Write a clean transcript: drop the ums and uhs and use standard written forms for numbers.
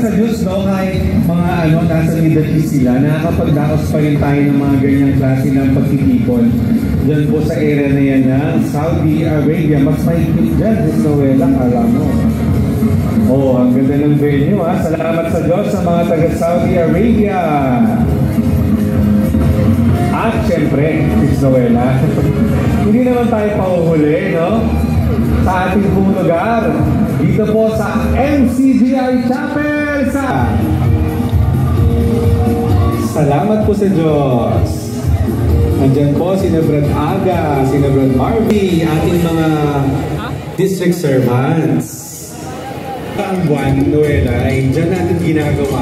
sa Diyos, no, kahit mga nasa Middle East sila, nakakapagdaos pa rin tayo ng mga ganyang klase ng pagtitipon. Diyan po sa area na yan ng Saudi Arabia. Mas mahigpit dyan, Miss Noela, alam mo. Oh, ang ganda ng venue, ha. Salamat sa Diyos sa mga taga Saudi Arabia. At syempre, Miss Noela, hindi naman tayo pauhuli, no? Sa ating pong lugar, dito po sa MCGI Chapel sa... Salamat po sa Diyos. Nandyan po si Brad Aga, si Brad Marvy, ating mga district servants. Ang buwan, Noela, ay dyan natin ginagawa.